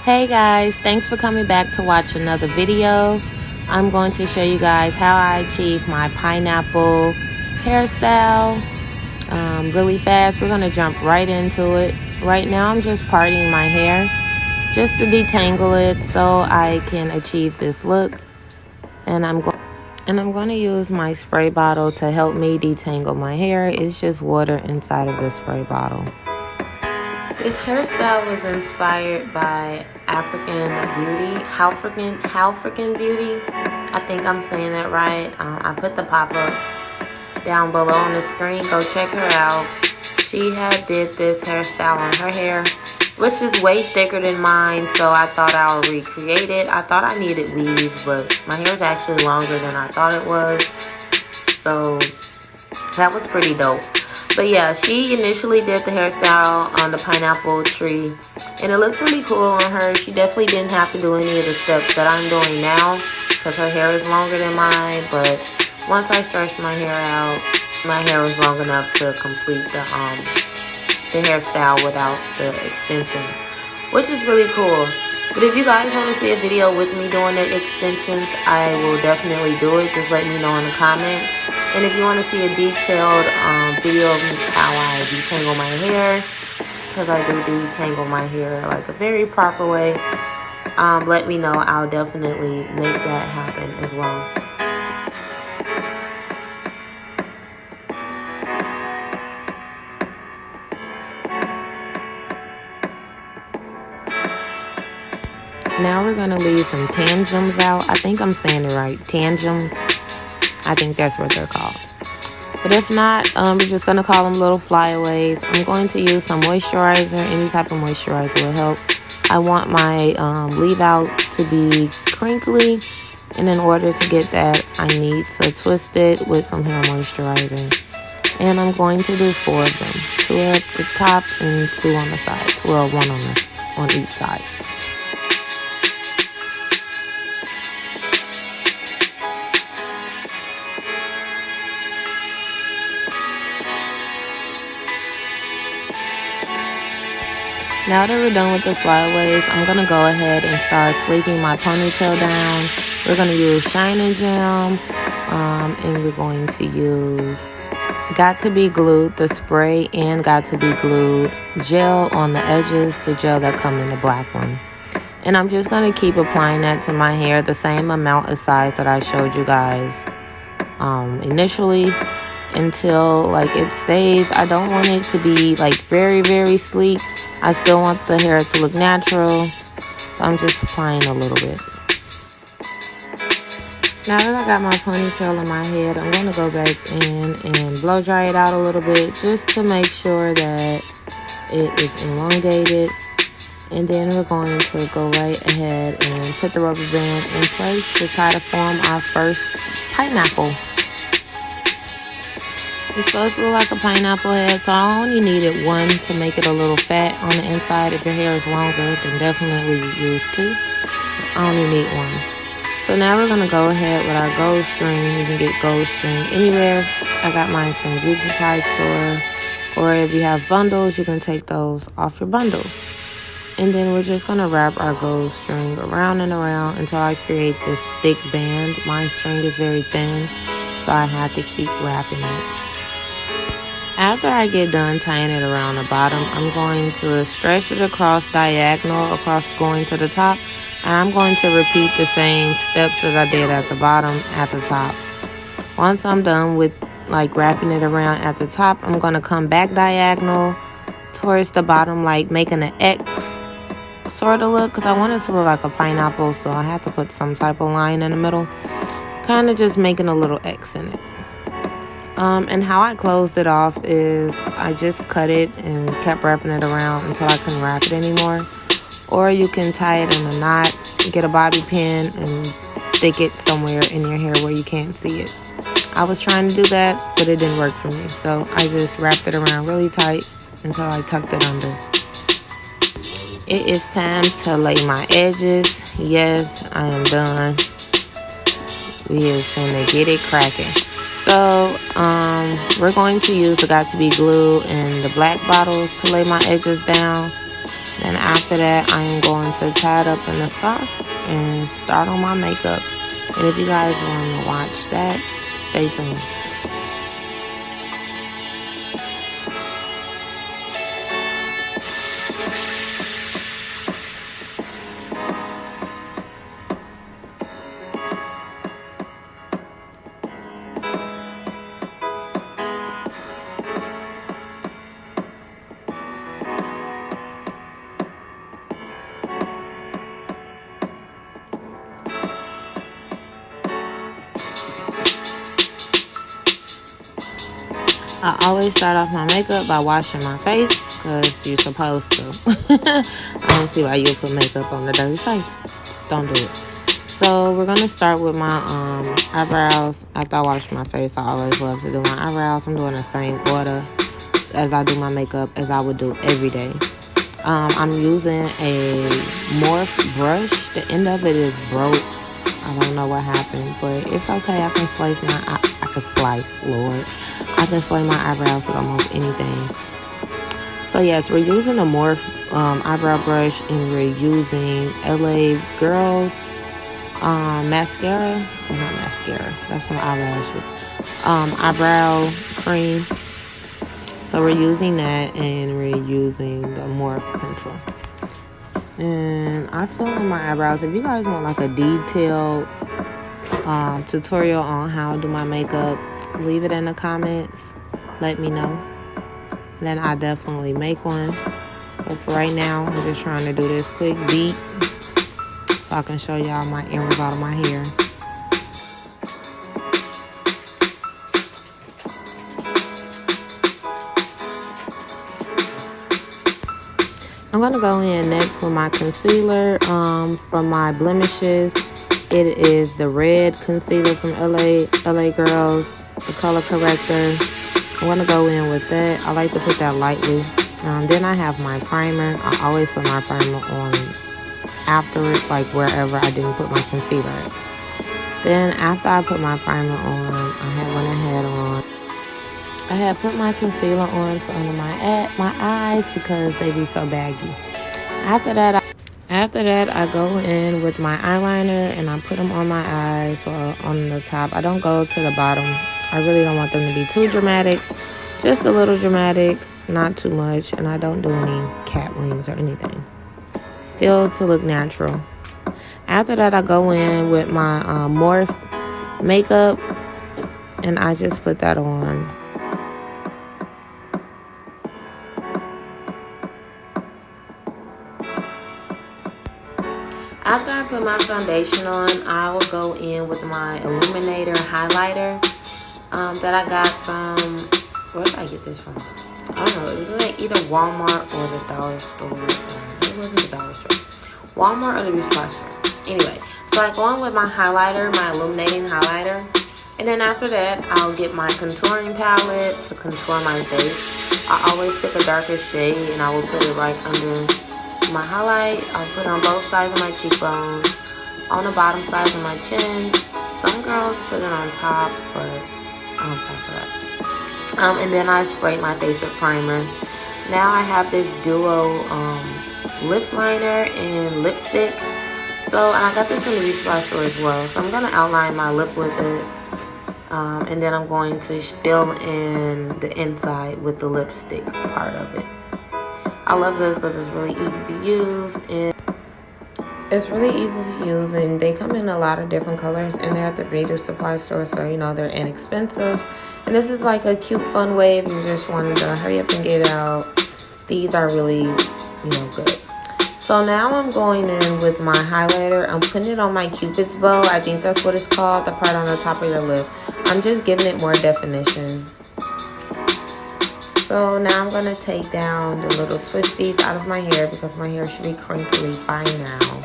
Hey guys, thanks for coming back to watch another video. I'm going to show you guys how I achieve my pineapple hairstyle really fast. We're going to jump right into it. Right now I'm just parting my hair just to detangle it so I can achieve this look. And I'm going to use my spray bottle to help me detangle my hair. It's just water inside of the spray bottle. This hairstyle was inspired by African Beauty, Halfrican Beauty. I think I'm saying that right. I put the pop-up down below on the screen. Go check her out. She had did this hairstyle on her hair, which is way thicker than mine, so I thought I would recreate it. I thought I needed weave, but my hair is actually longer than I thought it was. So that was pretty dope. But yeah, she initially did the hairstyle on the pineapple tree, and it looks really cool on her. She definitely didn't have to do any of the steps that I'm doing now because her hair is longer than mine. But once I stretched my hair out, my hair was long enough to complete the hairstyle without the extensions, which is really cool. But if you guys want to see a video with me doing the extensions, I will definitely do it. Just let me know in the comments. And if you want to see a detailed video of how I detangle my hair, because I do detangle my hair like a very proper way, let me know. I'll definitely make that happen as well. Now we're going to leave some tangems out. I think I'm saying it right. Tangems. I think that's what they're called. But if not, we're just going to call them little flyaways. I'm going to use some moisturizer. Any type of moisturizer will help. I want my leave out to be crinkly. And in order to get that, I need to twist it with some hair moisturizer. And I'm going to do 4 of them. 2 at the top and 2 on the side. Well, 1 on each side. Now that we're done with the flyaways, I'm going to go ahead and start sleeking my ponytail down. We're going to use Shine and Gem, and we're going to use Got to Be Glued, the spray, and Got to Be Glued gel on the edges, the gel that come in the black one. And I'm just going to keep applying that to my hair, the same amount of size that I showed you guys initially, until like it stays. I don't want it to be like very, very sleek. I still want the hair to look natural, so I'm just applying a little bit. Now that I got my ponytail in my head, I'm going to go back in and blow dry it out a little bit just to make sure that it is elongated. And then we're going to go right ahead and put the rubber band in place to try to form our first pineapple. It's supposed to look like a pineapple head, so I only needed 1 to make it a little fat on the inside. If your hair is longer, then definitely use 2. I only need 1. So now we're going to go ahead with our gold string. You can get gold string anywhere. I got mine from beauty supply store. Or if you have bundles, you can take those off your bundles. And then we're just going to wrap our gold string around and around until I create this thick band. My string is very thin, so I have to keep wrapping it. After I get done tying it around the bottom, I'm going to stretch it across diagonal, across going to the top. And I'm going to repeat the same steps that I did at the bottom at the top. Once I'm done with like wrapping it around at the top, I'm going to come back diagonal towards the bottom, like making an X sort of look. Because I want it to look like a pineapple, so I have to put some type of line in the middle. Kind of just making a little X in it. And how I closed it off is I just cut it and kept wrapping it around until I couldn't wrap it anymore. Or you can tie it in a knot, get a bobby pin, and stick it somewhere in your hair where you can't see it. I was trying to do that, but it didn't work for me. So I just wrapped it around really tight until I tucked it under. It is time to lay my edges. Yes, I am done. We is gonna get it cracking. So we're going to use the Got to Be Glue and the black bottle to lay my edges down. Then after that, I am going to tie it up in a scarf and start on my makeup. And if you guys want to watch that, stay tuned. I always start off my makeup by washing my face because you're supposed to. I don't see why you would put makeup on a dirty face. Just don't do it. So we're going to start with my eyebrows. After I wash my face, I always love to do my eyebrows. I'm doing the same order as I do my makeup as I would do every day. I'm using a Morph brush. The end of it is broke. I don't know what happened, but it's okay. I can slay my eyebrows with almost anything. So yes, we're using a Morph eyebrow brush, and we're using LA Girls mascara. Well, not mascara. That's some eyelashes. Eyebrow cream. So we're using that, and we're using the Morph pencil. And I fill in my eyebrows. If you guys want like a detailed tutorial on how to do my makeup, leave it in the comments. Let me know. And then I'll definitely make one. But for right now, I'm just trying to do this quick beat so I can show y'all my end result of my hair. I'm going to go in next with my concealer for my blemishes. It is the red concealer from LA Girls, the color corrector. I'm going to go in with that. I like to put that lightly. Then I have my primer. I always put my primer on afterwards, like wherever I didn't put my concealer at. Then after I put my primer on, I had put my concealer on for under my eyes because they be so baggy. After that, I go in with my eyeliner and I put them on my eyes or on the top. I don't go to the bottom. I really don't want them to be too dramatic. Just a little dramatic, not too much. And I don't do any cat wings or anything. Still to look natural. After that, I go in with my Morph makeup and I just put that on. After I put my foundation on, I will go in with my illuminator highlighter that I got from, where did I get this from? I don't know, it was like either Walmart or the dollar store. It wasn't the dollar store. Walmart or the beauty supply store. Anyway, so I go in with my highlighter, my illuminating highlighter. And then after that, I'll get my contouring palette to contour my face. I always pick a darker shade and I will put it right under my highlight. I'll put it on both sides of my cheekbones, on the bottom sides of my chin. Some girls put it on top, but I don't talk for that. And then I spray my face with primer. Now I have this duo lip liner and lipstick. So I got this from the beauty supply store as well. So I'm going to outline my lip with it. And then I'm going to fill in the inside with the lipstick part of it. I love this because it's really easy to use, and they come in a lot of different colors, and they're at the beauty supply store, so you know they're inexpensive. And this is like a cute, fun way if you just wanted to hurry up and get out. These are really, good. So now I'm going in with my highlighter. I'm putting it on my Cupid's bow. I think that's what it's called, the part on the top of your lip. I'm just giving it more definition. So now I'm going to take down the little twisties out of my hair because my hair should be crinkly by now.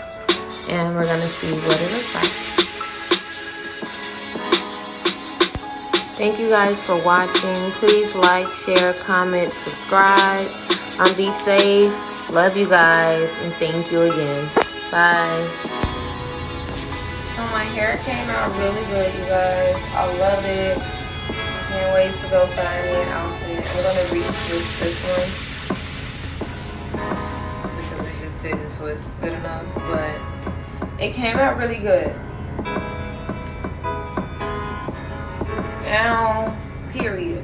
And we're going to see what it looks like. Thank you guys for watching. Please like, share, comment, subscribe. Be safe. Love you guys. And thank you again. Bye. So my hair came out really good, you guys. I love it. Can't wait to go find me an outfit. I'm gonna reuse this one because didn't twist good enough, but it came out really good. Now, period.